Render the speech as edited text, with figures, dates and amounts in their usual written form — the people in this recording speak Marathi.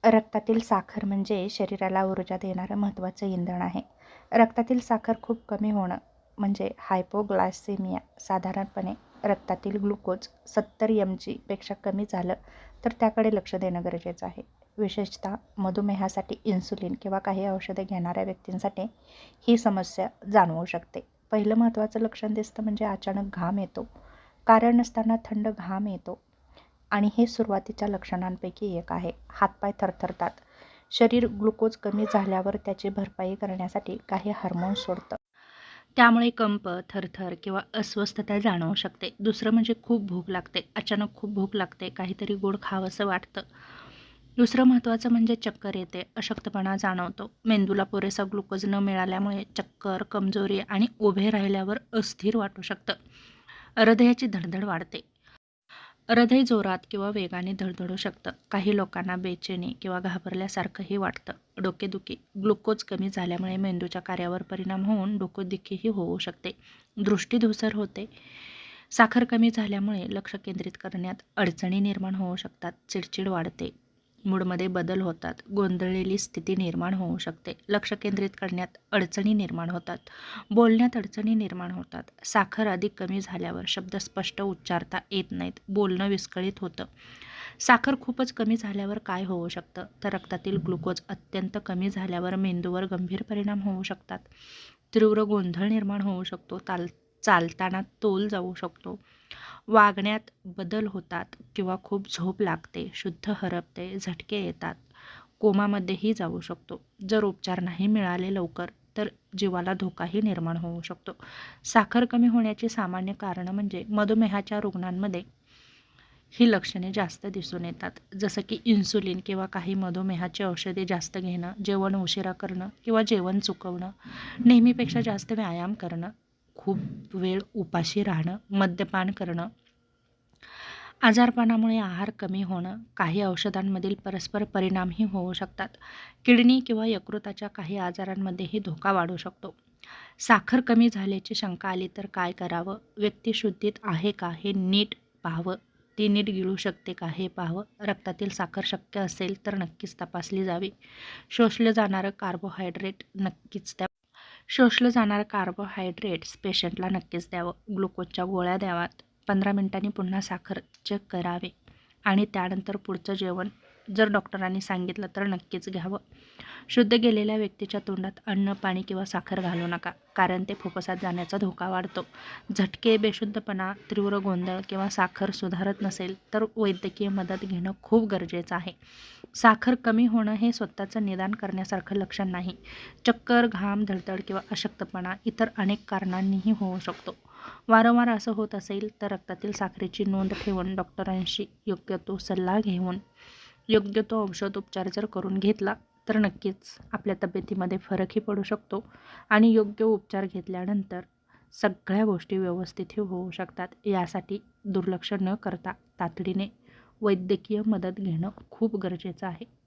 रक्तातील साखर म्हणजे शरीराला ऊर्जा देणारं महत्त्वाचं इंधन आहे. रक्तातील साखर खूप कमी होणं म्हणजे हायपोग्लायसेमिया. साधारणपणे रक्तातील ग्लुकोज 70 mg पेक्षा कमी झालं तर त्याकडे लक्ष देणं गरजेचं आहे. विशेषतः मधुमेहासाठी इन्सुलिन किंवा काही औषधे घेणाऱ्या व्यक्तींसाठी ही समस्या जाणवू शकते. पहिलं महत्त्वाचं लक्षण दिसतं म्हणजे अचानक घाम येतो. कारण नसताना थंड घाम येतो आणि हे सुरुवातीच्या लक्षणांपैकी एक आहे. हातपाय थरथरतात. शरीर ग्लुकोज कमी झाल्यावर त्याची भरपाई करण्यासाठी काही हार्मोन्स सोडतं. त्यामुळे कंप, थरथर किंवा अस्वस्थता जाणवू शकते. दुसरं म्हणजे खूप भूक लागते. अचानक खूप भूक लागते. काहीतरी गोड खावंसं वाटतं. दुसरं महत्त्वाचं म्हणजे चक्कर येते, अशक्तपणा जाणवतो. मेंदूला पुरेसा ग्लुकोज न मिळाल्यामुळे चक्कर, कमजोरी आणि उभे राहिल्यावर अस्थिर वाटू शकतं. हृदयाची धडधड वाढते. हृदय जोरात किंवा वेगाने धडधडू शकतं. काही लोकांना बेचैनी किंवा घाबरल्यासारखंही वाटतं. डोकेदुखी, ग्लुकोज कमी झाल्यामुळे मेंदूच्या कार्यावर परिणाम होऊन डोकेदुखीही होऊ शकते. दृष्टी धूसर होते. साखर कमी झाल्यामुळे लक्ष केंद्रित करण्यात अडचणी निर्माण होऊ शकतात. चिडचिड वाढते. मूडमध्ये बदल होतात. गोंधळलेली स्थिती निर्माण होऊ शकते. लक्ष केंद्रित करण्यात अडचणी निर्माण होतात. बोलण्यात अडचणी निर्माण होतात. साखर अधिक कमी झाल्यावर शब्द स्पष्ट उच्चारता येत नाहीत. बोलणं विस्कळीत होतं. साखर खूपच कमी झाल्यावर काय होऊ शकतं तर रक्तातील ग्लुकोज अत्यंत कमी झाल्यावर मेंदूवर गंभीर परिणाम होऊ शकतात. तीव्र गोंधळ निर्माण होऊ शकतो. चालताना तोल जाऊ शकतो. वागण्यात बदल होतात किंवा खूप झोप लागते. शुद्ध हरपते. झटके येतात. कोमामध्येही जाऊ शकतो. जर उपचार नाही मिळाले लवकर तर जीवाला धोकाही निर्माण होऊ शकतो. साखर कमी होण्याची सामान्य कारणं म्हणजे मधुमेहाच्या रुग्णांमध्ये ही लक्षणे जास्त दिसून येतात. जसं की इन्सुलिन किंवा काही मधुमेहाची औषधे जास्त घेणं, जेवण उशिरा करणं किंवा जेवण चुकवणं, नेहमीपेक्षा जास्त व्यायाम करणं, खूप वेळ उपाशी राहणं, मद्यपान करणं, आजारपणामुळे आहार कमी होणं, काही औषधांमधील परस्पर परिणामही होऊ शकतात. किडनी किंवा यकृताच्या काही आजारांमध्येही धोका वाढू शकतो. साखर कमी झाल्याची शंका आली तर काय करावं? व्यक्ती शुद्धीत आहे का हे नीट पाहावं. ती नीट गिळू शकते का हे पाहावं. रक्तातील साखर शक्य असेल तर नक्कीच तपासली जावी. शोषलं जाणारं कार्बोहायड्रेट्स पेशंटला नक्कीच द्यावं. ग्लुकोजच्या गोळ्या द्याव्यात. 15 मिनिटांनी पुन्हा साखर चेक करावे आणि त्यानंतर पुढचं जेवण जर डॉक्टरांनी सांगितलं तर नक्कीच घ्यावं. शुद्ध गेलेल्या व्यक्तीच्या तोंडात अन्न, पाणी किंवा साखर घालू नका, कारण ते फुफ्फुसात जाण्याचा धोका वाढतो. झटके, बेशुद्धपणा, तीव्र गोंधळ किंवा साखर सुधारत नसेल तर वैद्यकीय मदत घेणं खूप गरजेचं आहे. साखर कमी होणं हे स्वतःचं निदान करण्यासारखं लक्षण नाही. चक्कर, घाम, धडधड किंवा अशक्तपणा इतर अनेक कारणांनीही होऊ शकतो. वारंवार असं होत असेल तर रक्तातील साखरेची नोंद ठेवून डॉक्टरांशी योग्य तो सल्ला घेऊन योग्य तो औषध उपचार जर करून घेतला तर नक्कीच आपल्या तब्येतीमध्ये फरकही पडू शकतो आणि योग्य उपचार घेतल्यानंतर सगळ्या गोष्टी व्यवस्थितही होऊ शकतात. यासाठी दुर्लक्ष न करता तातडीने वैद्यकीय मदत घेणं खूप गरजेचं आहे.